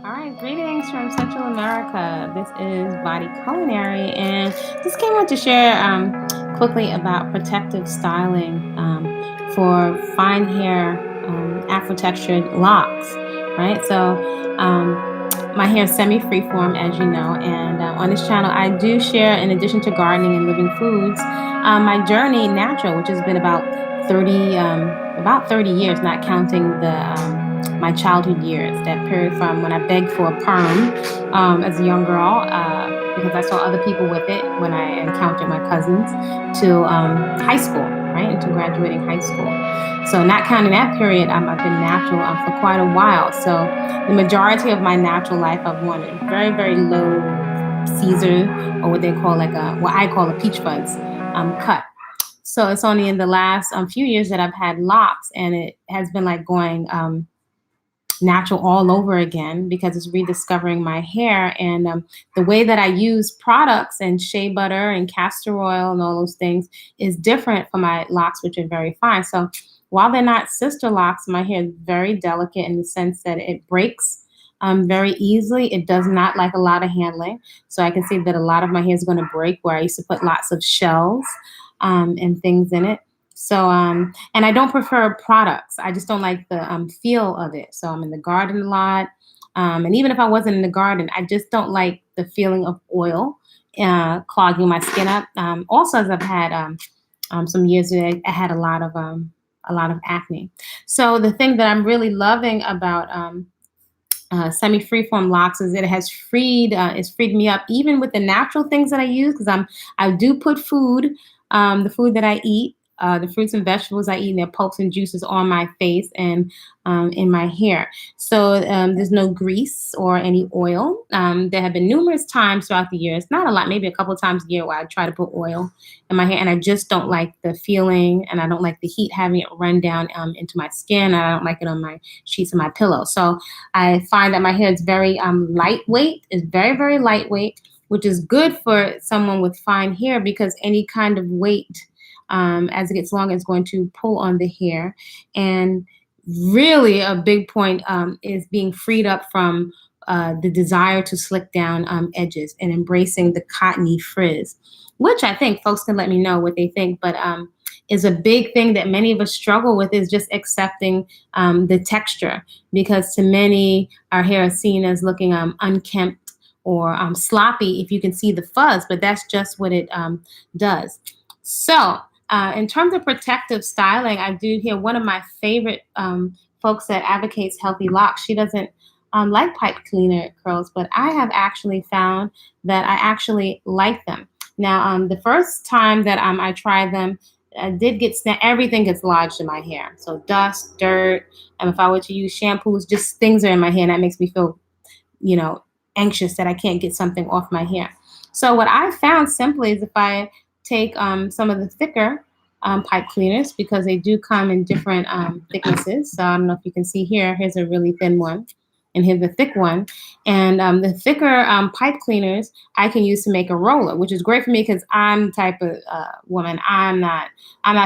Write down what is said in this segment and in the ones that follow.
All right, greetings from Central America. This is Body-Culinary, and just came out to share quickly about protective styling for fine hair, Afro textured locks. Right, so my hair is semi-freeform, as you know, and on this channel, I do share, in addition to gardening and living foods, my journey natural, which has been about 30 years, not counting the my childhood years, that period from when I begged for a perm as a young girl, because I saw other people with it when I encountered my cousins, to high school, right, into graduating high school. So, not counting that period, I've been natural for quite a while. So, the majority of my natural life, I've worn a very, very low Caesar, or what they call like what I call a peach fuzz cut. So it's only in the last few years that I've had locks, and it has been like going natural all over again because it's rediscovering my hair. And the way that I use products and shea butter and castor oil and all those things is different for my locks, which are very fine. So while they're not sister locks, my hair is very delicate in the sense that it breaks very easily. It does not like a lot of handling. So I can see that a lot of my hair is going to break, where I used to put lots of shells and things in it. So, and I don't prefer products. I just don't like the feel of it. So I'm in the garden a lot. And even if I wasn't in the garden, I just don't like the feeling of oil clogging my skin up. Also, as I've had some years ago, I had a lot of acne. So the thing that I'm really loving about semi-freeform locks is that it has it's freed me up even with the natural things that I use, because I do put the food that I eat, the fruits and vegetables I eat, and their pulps and juices on my face and in my hair. So there's no grease or any oil. There have been numerous times throughout the years, not a lot, maybe a couple of times a year, where I try to put oil in my hair, and I just don't like the feeling, and I don't like the heat having it run down into my skin, and I don't like it on my sheets of my pillow. So I find that my hair is very lightweight. It's very, very lightweight, which is good for someone with fine hair, because any kind of weight, as it gets longer, is going to pull on the hair. And really, a big point is being freed up from the desire to slick down edges and embracing the cottony frizz, which I think folks can let me know what they think. But is a big thing that many of us struggle with, is just accepting the texture, because to many, our hair is seen as looking unkempt or sloppy if you can see the fuzz, but that's just what it does. So, in terms of protective styling, I do hear one of my favorite folks that advocates healthy locks. She doesn't like pipe cleaner curls, but I have actually found that I actually like them. Now, the first time that I tried them, I did get everything gets lodged in my hair. So dust, dirt, and if I were to use shampoos, just things are in my hair, and that makes me feel, you know, anxious that I can't get something off my hair. So what I found simply is, if I take some of the thicker pipe cleaners, because they do come in different thicknesses. So I don't know if you can see here. Here's a really thin one, and here's the thick one. And the thicker pipe cleaners I can use to make a roller, which is great for me because I'm the type of woman. I'm not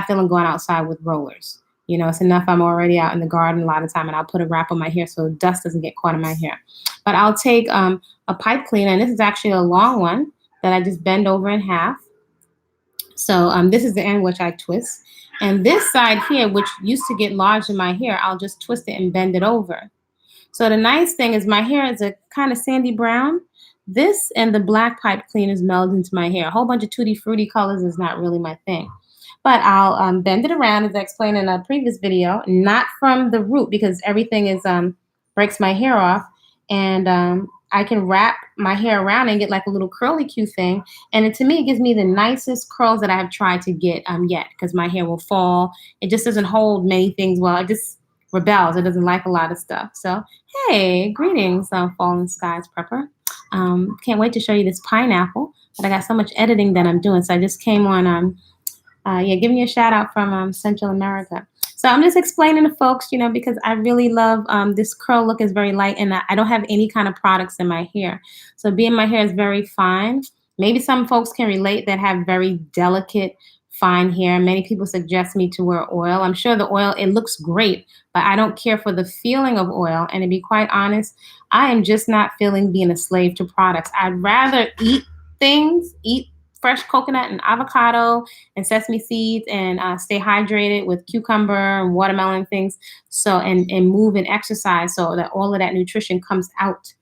feeling going outside with rollers. You know, it's enough I'm already out in the garden a lot of time, and I'll put a wrap on my hair so dust doesn't get caught in my hair. But I'll take a pipe cleaner, and this is actually a long one that I just bend over in half. So this is the end which I twist. And this side here, which used to get lodged in my hair, I'll just twist it and bend it over. So the nice thing is, my hair is a kind of sandy brown. This and the black pipe cleaners meld into my hair. A whole bunch of tutti frutti colors is not really my thing. But I'll bend it around, as I explained in a previous video, not from the root, because everything is breaks my hair off. And I can wrap my hair around and get like a little curly Q thing. And to me, it gives me the nicest curls that I have tried to get yet, because my hair will fall. It just doesn't hold many things well. It just rebels. It doesn't like a lot of stuff. So, hey, greetings, Fallen Skies Prepper. Can't wait to show you this pineapple. But I got so much editing that I'm doing. So I just came on, giving you a shout out from Central America. So I'm just explaining to folks, you know, because I really love this curl look is very light, and I don't have any kind of products in my hair. So being my hair is very fine. Maybe some folks can relate that have very delicate fine hair. Many people suggest me to wear oil. I'm sure the oil, it looks great, but I don't care for the feeling of oil. And to be quite honest, I am just not feeling being a slave to products. I'd rather eat fresh coconut and avocado and sesame seeds and stay hydrated with cucumber and watermelon things. So, and move and exercise so that all of that nutrition comes out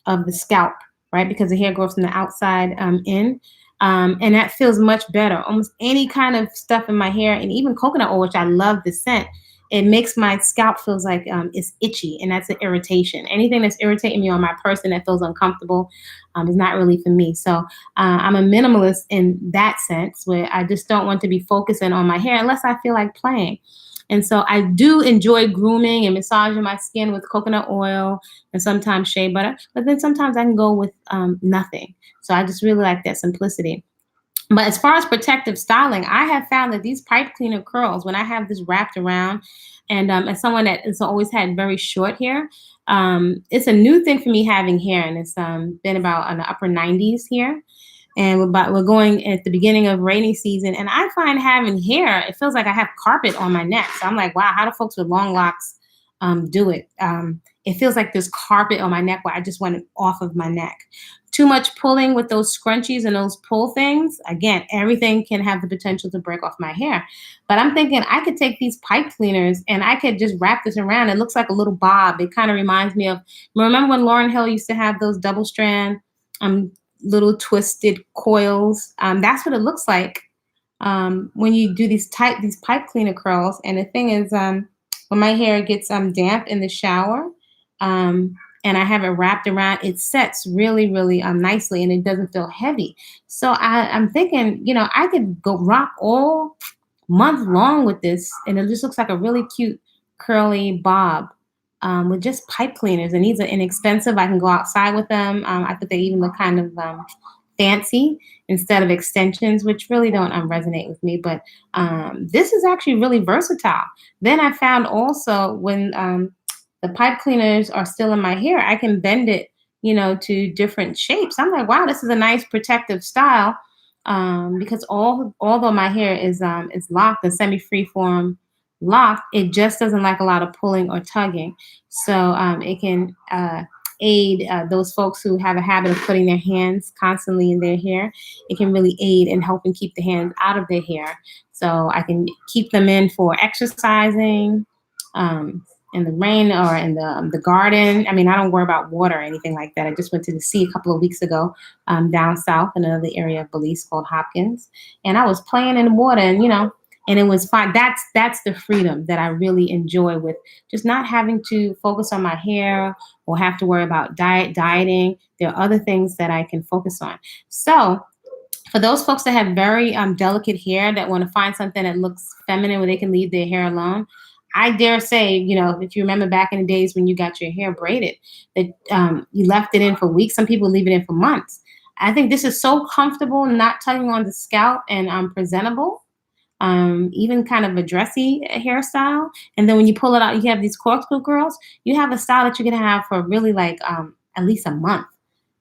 of the scalp, right? Because the hair grows from the outside in. And that feels much better. Almost any kind of stuff in my hair, and even coconut oil, which I love the scent, it makes my scalp feels like it's itchy, and that's an irritation. Anything that's irritating me on my person that feels uncomfortable is not really for me. So I'm a minimalist in that sense, where I just don't want to be focusing on my hair unless I feel like playing. And so I do enjoy grooming and massaging my skin with coconut oil and sometimes shea butter, but then sometimes I can go with nothing. So I just really like that simplicity. But as far as protective styling, I have found that these pipe cleaner curls, when I have this wrapped around, and as someone that has always had very short hair, it's a new thing for me having hair, and it's been about in the upper 90s here. And we're going at the beginning of rainy season, and I find having hair, it feels like I have carpet on my neck. So I'm like, wow, how do folks with long locks do it? It feels like there's carpet on my neck where I just want it off of my neck. Too much pulling with those scrunchies and those pull things. Again, everything can have the potential to break off my hair. But I'm thinking I could take these pipe cleaners and I could just wrap this around. It looks like a little bob. It kind of reminds me of, remember when Lauryn Hill used to have those double strand um, little twisted coils? That's what it looks like when you do these pipe cleaner curls. And the thing is, when my hair gets damp in the shower, um, and I have it wrapped around, it sets really, really nicely, and it doesn't feel heavy. So I'm thinking, I could go rock all month long with this, and it just looks like a really cute curly bob with just pipe cleaners. And these are inexpensive. I can go outside with them. I think they even look kind of fancy instead of extensions, which really don't resonate with me. But this is actually really versatile. Then I found also when the pipe cleaners are still in my hair, I can bend it, to different shapes. I'm like, wow, this is a nice protective style. Because although my hair is locked, the semi-freeform locked, it just doesn't like a lot of pulling or tugging. So it can aid those folks who have a habit of putting their hands constantly in their hair. It can really aid in helping keep the hands out of their hair. So I can keep them in for exercising, in the rain or in the garden. I mean, I don't worry about water or anything like that. I just went to the sea a couple of weeks ago down south in another area of Belize called Hopkins, and I was playing in the water, and it was fine. That's the freedom that I really enjoy, with just not having to focus on my hair or have to worry about dieting. There are other things that I can focus on. So for those folks that have very delicate hair that want to find something that looks feminine where they can leave their hair alone, I dare say, if you remember back in the days when you got your hair braided, that you left it in for weeks. Some people leave it in for months. I think this is so comfortable, not tugging on the scalp, and presentable, even kind of a dressy hairstyle. And then when you pull it out, you have these corkscrew curls. You have a style that you're going to have for really like at least a month.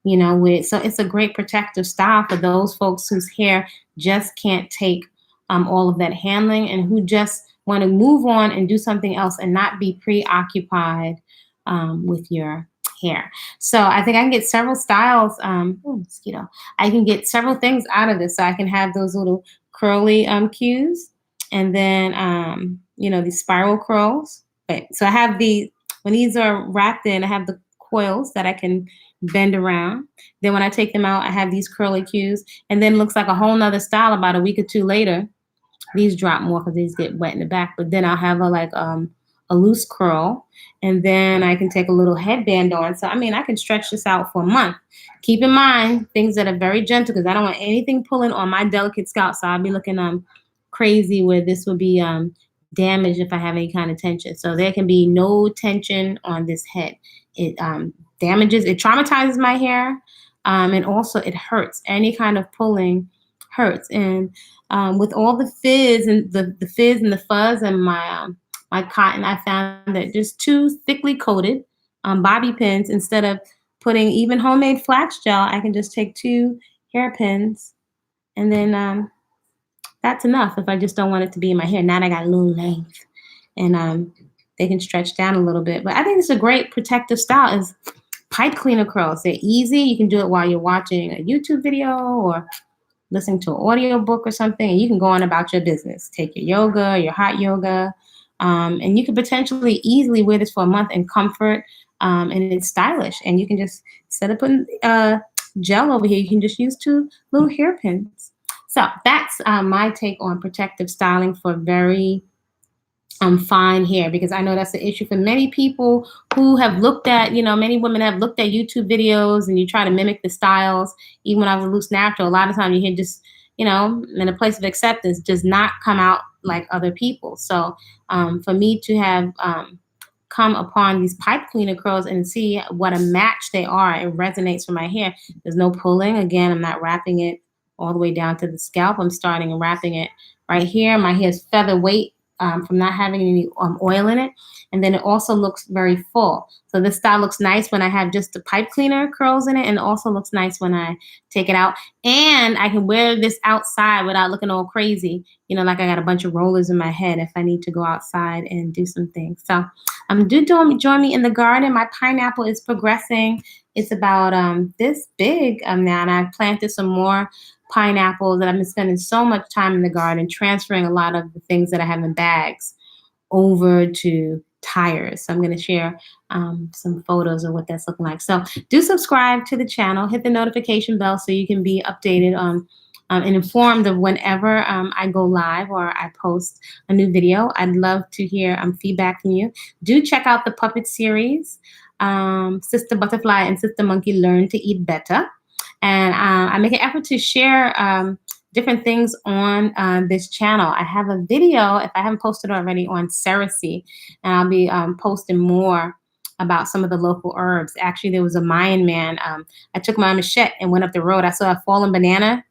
So it's a great protective style for those folks whose hair just can't take all of that handling, and who just want to move on and do something else and not be preoccupied with your hair. So I think I can get several styles. Mosquito. I can get several things out of this. So I can have those little curly cues, and then these spiral curls. But so I have when these are wrapped in, I have the coils that I can bend around. Then when I take them out, I have these curly cues, and then it looks like a whole nother style about a week or two later. These drop more because these get wet in the back, but then I'll have a loose curl, and then I can take a little headband on. So I mean, I can stretch this out for a month. Keep in mind things that are very gentle, because I don't want anything pulling on my delicate scalp. So I'll be looking crazy where this would be damaged if I have any kind of tension. So there can be no tension on this head. It it traumatizes my hair, and also it hurts. Any kind of pulling hurts. And with all the fizz and the fizz and the fuzz and my cotton, I found that just too thickly coated bobby pins, instead of putting even homemade flax gel, I can just take two hairpins and then that's enough if I just don't want it to be in my hair. Now I got a little length, and they can stretch down a little bit. But I think it's a great protective style. Is pipe cleaner curls. They're easy. You can do it while you're watching a YouTube video or listening to an audio book or something, and you can go on about your business. Take your yoga, your hot yoga, and you can potentially easily wear this for a month in comfort, and it's stylish. And you can just, instead of putting gel over here, you can just use two little hairpins. So that's my take on protective styling for very fine hair, because I know that's the issue for many people who have looked at, many women have looked at YouTube videos and you try to mimic the styles. Even when I was a loose natural, a lot of time you hear just, in a place of acceptance, does not come out like other people. So for me to have come upon these pipe cleaner curls and see what a match they are, it resonates for my hair. There's no pulling. Again, I'm not wrapping it all the way down to the scalp. I'm starting and wrapping it right here. My hair is featherweight from not having any oil in it. And then it also looks very full. So this style looks nice when I have just the pipe cleaner curls in it, and it also looks nice when I take it out. And I can wear this outside without looking all crazy, like I got a bunch of rollers in my head if I need to go outside and do some things. So do join me in the garden. My pineapple is progressing. It's about this big now, and I've planted some more pineapples, and I've been spending so much time in the garden transferring a lot of the things that I have in bags over to tires. So I'm going to share some photos of what that's looking like. So do subscribe to the channel, hit the notification bell so you can be updated on and informed of whenever I go live or I post a new video. I'd love to hear feedback from you. Do check out the puppet series, Sister Butterfly and Sister Monkey Learn to Eat Better. And I make an effort to share different things on this channel. I have a video, if I haven't posted already, on Cersei, and I'll be posting more about some of the local herbs. Actually, there was a Mayan man. I took my machete and went up the road. I saw a fallen banana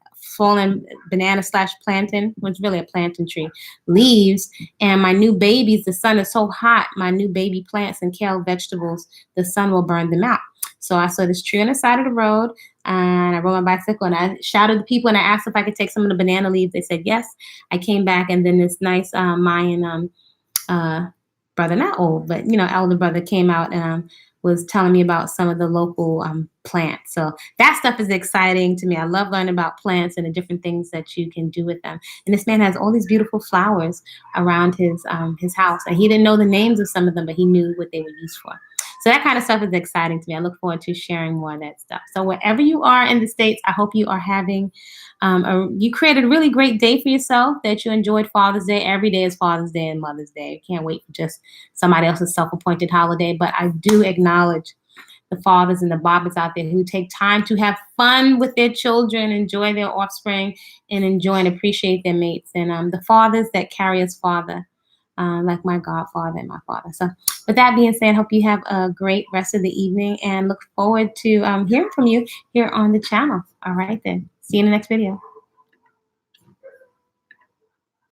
slash plantain, which is really a plantain tree, leaves. And my new babies, the sun is so hot, my new baby plants and kale vegetables, the sun will burn them out. So I saw this tree on the side of the road, and I rode my bicycle and I shouted to people and I asked if I could take some of the banana leaves. They said yes. I came back, and then this nice Mayan brother, not old, but elder brother, came out and was telling me about some of the local plants. So that stuff is exciting to me. I love learning about plants and the different things that you can do with them. And this man has all these beautiful flowers around his house, and he didn't know the names of some of them, but he knew what they were used for. So that kind of stuff is exciting to me. I look forward to sharing more of that stuff. So wherever you are in the States, I hope you are having, you created a really great day for yourself, that you enjoyed Father's Day. Every day is Father's Day and Mother's Day. Can't wait for just somebody else's self-appointed holiday. But I do acknowledge the fathers and the bobbers out there who take time to have fun with their children, enjoy their offspring, and enjoy and appreciate their mates. And the fathers that carry us father, like my godfather and my father. So with that being said, hope you have a great rest of the evening and look forward to hearing from you here on the channel. All right then. See you in the next video.